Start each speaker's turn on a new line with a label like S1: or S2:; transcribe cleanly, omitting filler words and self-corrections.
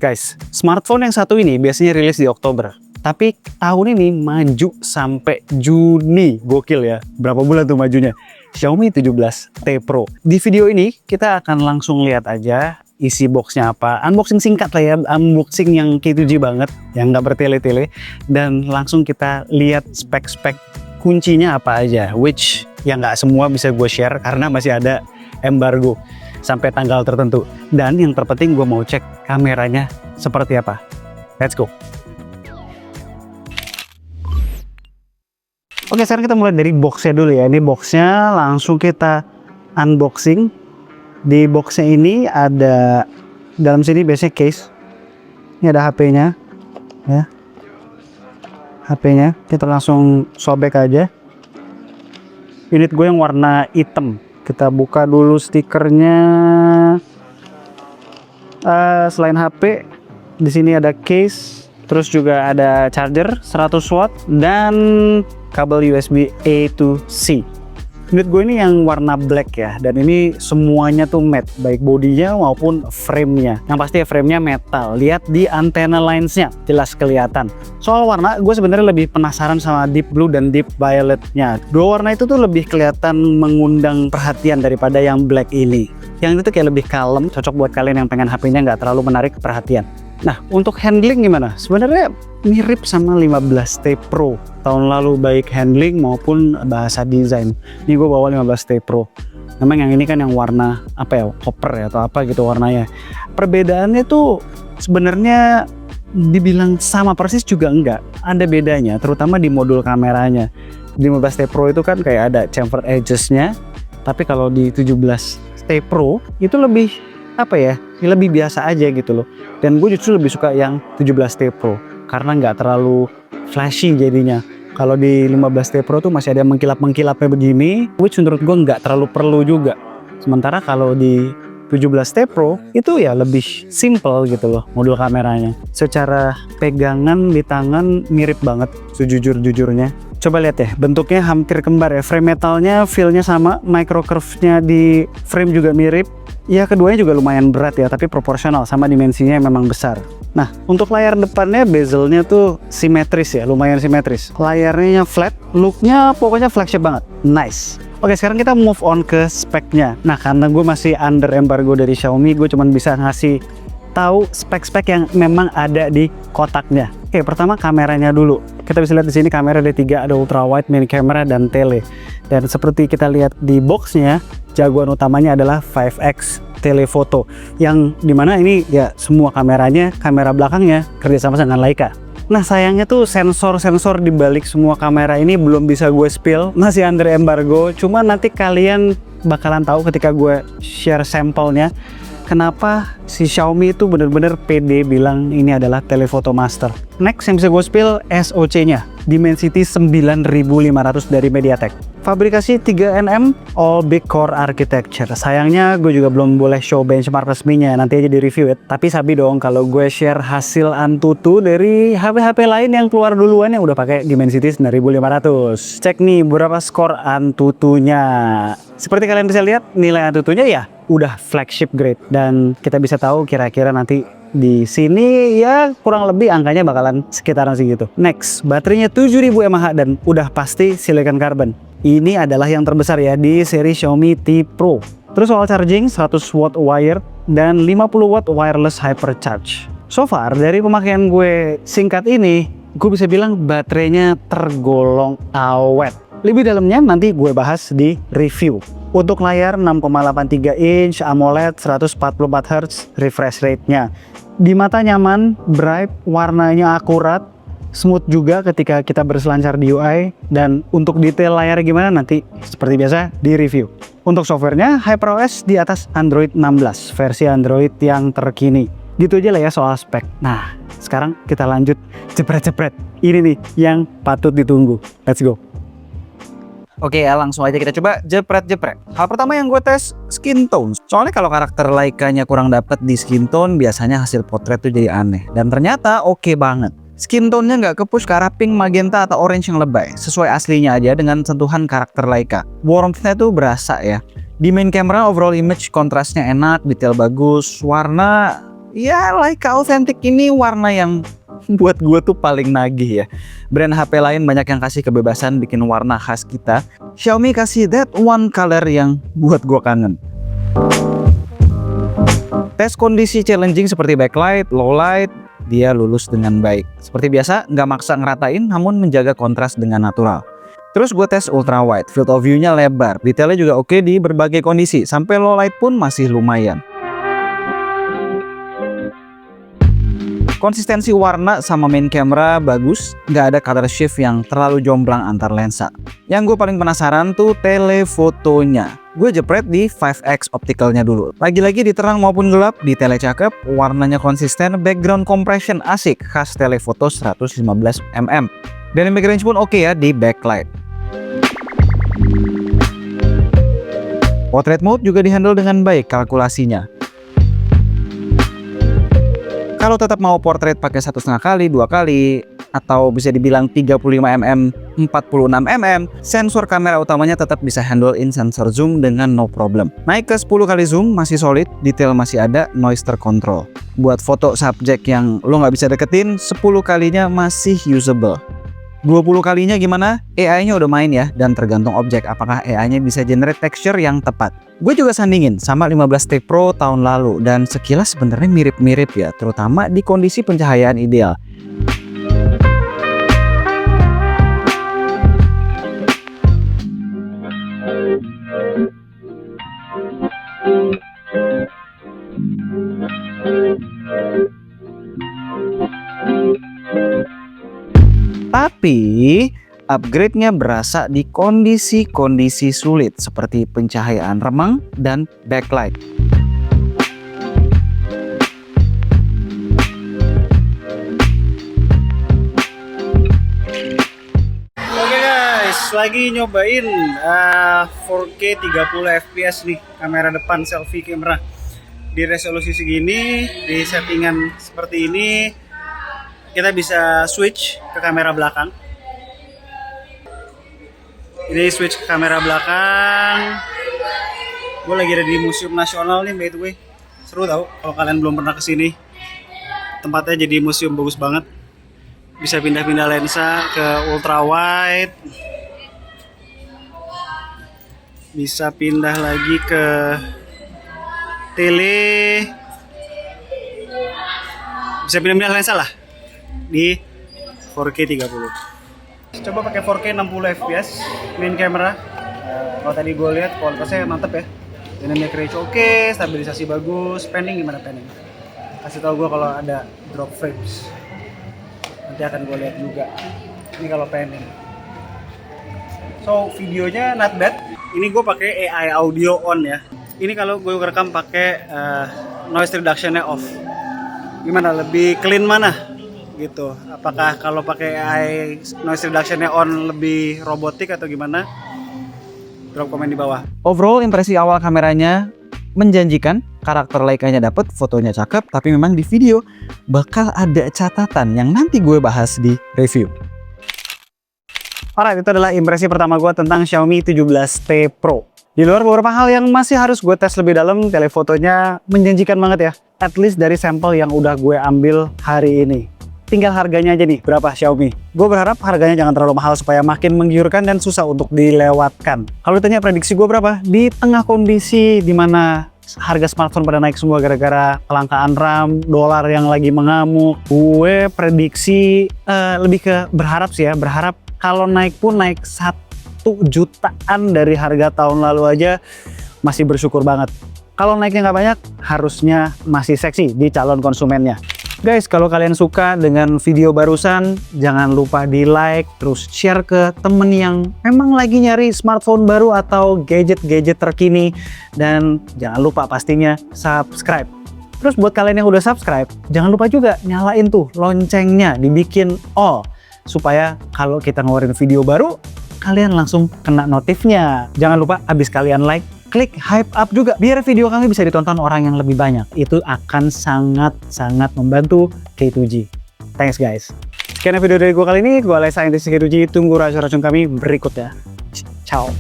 S1: Guys, smartphone yang satu ini biasanya rilis di Oktober. Tapi tahun ini maju sampai Juni. Gokil ya. Berapa bulan tuh majunya? Xiaomi 17T Pro. Di video ini kita akan langsung lihat aja isi boxnya apa. Unboxing singkat lah ya. Unboxing yang K2G banget. Yang nggak bertele-tele. Dan langsung kita lihat spek-spek kuncinya apa aja. Which yang nggak semua bisa gue share karena masih ada embargo sampai tanggal tertentu. Dan yang terpenting gue mau cek kameranya seperti apa. Let's go. Oke, sekarang kita mulai dari boxnya dulu ya. Ini boxnya langsung kita unboxing. Di boxnya ini ada, dalam sini biasanya case. Ini ada HP-nya ya. HP-nya kita langsung sobek aja. Unit gue yang warna hitam. Kita buka dulu stikernya. Selain HP, di sini ada case, terus juga ada charger 100 watt dan kabel USB A to C. Unit gue ini yang warna black ya, dan ini semuanya tuh matte, baik bodinya maupun framenya. Yang pasti framenya metal. Lihat di antena linesnya, jelas kelihatan. Soal warna, gue sebenarnya lebih penasaran sama deep blue dan deep violetnya. Dua warna itu tuh lebih kelihatan mengundang perhatian daripada yang black ini. Yang itu tuh kayak lebih kalem, cocok buat kalian yang pengen HP-nya nggak terlalu menarik perhatian. Nah, untuk handling gimana? Sebenarnya mirip sama 15T Pro tahun lalu, baik handling maupun bahasa desain. Ini gue bawa 15T Pro. Memang yang ini kan yang warna apa ya, copper ya atau apa gitu warnanya. Perbedaannya tuh sebenarnya dibilang sama persis juga enggak. Ada bedanya, terutama di modul kameranya. Di 15T Pro itu kan kayak ada chamfer edges-nya, tapi kalau di 17T Pro itu lebih apa ya, lebih biasa aja gitu loh. Dan gue justru lebih suka yang 17T Pro karena nggak terlalu flashy jadinya. Kalau di 15T Pro tuh masih ada mengkilap-mengkilapnya begini, which menurut gue nggak terlalu perlu juga. Sementara kalau di 17T Pro itu ya lebih simple gitu loh modul kameranya. Secara pegangan di tangan mirip banget sejujur-jujurnya. Coba lihat ya, bentuknya hampir kembar ya. Frame metalnya, feel-nya sama, micro curve-nya di frame juga mirip. Ya keduanya juga lumayan berat ya, tapi proporsional sama dimensinya yang memang besar. Nah, untuk layar depannya bezelnya tuh simetris ya, lumayan simetris. Layarnya flat, looknya pokoknya flagship banget, nice. Oke, sekarang kita move on ke speknya. Nah, karena gue masih under embargo dari Xiaomi, gue cuma bisa ngasih tahu spek-spek yang memang ada di kotaknya. Oke, pertama kameranya dulu. Kita bisa lihat di sini kamera ada 3, ada ultra wide, mini camera, dan tele. Dan seperti kita lihat di boxnya, jagoan utamanya adalah 5x telefoto, yang dimana ini ya semua kameranya, kamera belakangnya kerjasama dengan Leica. Nah, sayangnya tuh sensor-sensor di balik semua kamera ini belum bisa gue spill, masih under embargo. Cuma nanti kalian bakalan tahu ketika gue share sampelnya kenapa si Xiaomi itu bener-bener pede bilang ini adalah telefoto master. Next yang bisa gue spill SoC-nya, Dimensity 9500 dari MediaTek. Fabrikasi 3nm, all big core architecture. Sayangnya gue juga belum boleh show benchmark resminya, nanti aja di review ya. Tapi sabi dong kalau gue share hasil Antutu dari HP-HP lain yang keluar duluan yang udah pakai Dimensity 9500. Cek nih berapa skor Antutunya. Seperti kalian bisa lihat, nilai Antutunya ya udah flagship grade, dan kita bisa tahu kira-kira nanti di sini ya kurang lebih angkanya bakalan sekitaran segitu. Next, baterainya 7000 mAh dan udah pasti silicon carbon. Ini adalah yang terbesar ya di seri Xiaomi T Pro. Terus soal charging, 100 watt wire dan 50 watt wireless hypercharge. So far dari pemakaian gue singkat ini, gue bisa bilang baterainya tergolong awet. Lebih dalamnya nanti gue bahas di review. Untuk layar 6,83 inch AMOLED 144 Hz refresh rate-nya. Di mata nyaman, bright, warnanya akurat, smooth juga ketika kita berselancar di UI. Dan untuk detail layar gimana nanti seperti biasa di review. Untuk softwarenya, HyperOS di atas Android 16, versi Android yang terkini. Gitu aja lah ya soal spek. Nah, sekarang kita lanjut jepret-jepret. Ini nih yang patut ditunggu. Let's go. Oke ya, langsung aja kita coba jepret-jepret. Hal pertama yang gue tes, skin tone. Soalnya kalau karakter Leica-nya kurang dapet di skin tone, biasanya hasil potret tuh jadi aneh. Dan ternyata oke banget. Skin tone-nya nggak ke-push ke arah pink, magenta, atau orange yang lebay. Sesuai aslinya aja dengan sentuhan karakter Leica. Warmth-nya tuh berasa ya. Di main camera overall image kontrasnya enak, detail bagus, warna
S2: Ya, Leica Authentic ini warna yang buat gue tuh paling nagih ya. Brand HP lain banyak yang kasih kebebasan bikin warna khas kita. Xiaomi kasih that one color yang buat gue kangen. Tes kondisi challenging seperti backlight, low light, dia lulus dengan baik. Seperti biasa, nggak maksa ngeratain namun menjaga kontras dengan natural. Terus gue tes ultra wide, field of view-nya lebar, detailnya juga oke di berbagai kondisi, sampai low light pun masih lumayan. Konsistensi warna sama main camera bagus, nggak ada color shift yang terlalu jomplang antar lensa. Yang gue paling penasaran tuh telefotonya. Gue jepret di 5x opticalnya dulu. Lagi-lagi di terang maupun gelap, detailnya cakep, warnanya konsisten, background compression asik, khas telefoto 115mm. Dynamic range pun oke ya di backlight. Portrait mode juga dihandle dengan baik kalkulasinya. Kalau tetap mau portrait pakai 1,5 kali, 2 kali, atau bisa dibilang 35mm, 46mm, sensor kamera utamanya tetap bisa handle in sensor zoom dengan no problem. Naik ke 10 kali zoom masih solid, detail masih ada, noise terkontrol. Buat foto subjek yang lo nggak bisa deketin, 10 kalinya masih usable. 20 kalinya gimana? AI-nya udah main ya, dan tergantung objek apakah AI-nya bisa generate texture yang tepat. Gue juga sandingin sama 15T Pro tahun lalu, dan sekilas sebenarnya mirip-mirip ya, terutama di kondisi pencahayaan ideal. Tapi upgrade-nya berasa di kondisi-kondisi sulit seperti pencahayaan remang dan backlight.
S1: Oke guys, lagi nyobain 4K 30 fps nih kamera depan selfie kamera di resolusi segini, di settingan seperti ini. Kita bisa switch ke kamera belakang. Ini switch ke kamera belakang. Gue lagi ada di Museum Nasional nih, by the way. Seru tau kalau kalian belum pernah kesini. Tempatnya jadi museum bagus banget. Bisa pindah-pindah lensa ke ultra wide. Bisa pindah lagi ke tele. Bisa pindah-pindah lensa lah di 4K 30. Coba pakai 4K 60 fps main camera. Kalau tadi gue lihat kualitasnya mantep ya. Dynamic range oke, stabilisasi bagus. Panning gimana panning? Kasih tau gue kalau ada drop frames. Nanti akan gue lihat juga. Ini kalau panning. So videonya not bad. Ini gue pakai AI audio on ya. Ini kalau gue rekam pakai noise reduction-nya off. Gimana? Lebih clean mana? Gitu. Apakah kalau pakai AI noise reduction-nya on lebih robotik atau gimana? Drop komen di bawah.
S2: Overall impresi awal kameranya menjanjikan, karakter Leica-nya dapet, fotonya cakep, tapi memang di video bakal ada catatan yang nanti gue bahas di review.
S1: Alright, itu adalah impresi pertama gue tentang Xiaomi 17T Pro. Di luar beberapa hal yang masih harus gue tes lebih dalam, telefotonya menjanjikan banget ya. At least dari sampel yang udah gue ambil hari ini. Tinggal harganya aja nih, berapa Xiaomi. Gue berharap harganya jangan terlalu mahal supaya makin menggiurkan dan susah untuk dilewatkan. Kalau ditanya prediksi gue berapa? Di tengah kondisi dimana harga smartphone pada naik semua gara-gara kelangkaan RAM, dolar yang lagi mengamuk, gue prediksi lebih ke berharap sih ya. Berharap kalau naik pun naik 1 jutaan dari harga tahun lalu aja masih bersyukur banget. Kalau naiknya nggak banyak, harusnya masih seksi di calon konsumennya. Guys, kalau kalian suka dengan video barusan, jangan lupa di like, terus share ke temen yang memang lagi nyari smartphone baru atau gadget-gadget terkini. Dan jangan lupa pastinya subscribe. Terus buat kalian yang udah subscribe, jangan lupa juga nyalain tuh loncengnya, dibikin all. Supaya kalau kita ngeluarin video baru, kalian langsung kena notifnya. Jangan lupa abis kalian like, klik hype up juga biar video kami bisa ditonton orang yang lebih banyak. Itu akan sangat-sangat membantu K2G. Thanks guys. Sekian video dari gue kali ini. Gue Alay, saintis K2G. Tunggu racun-racun kami berikutnya. Ciao.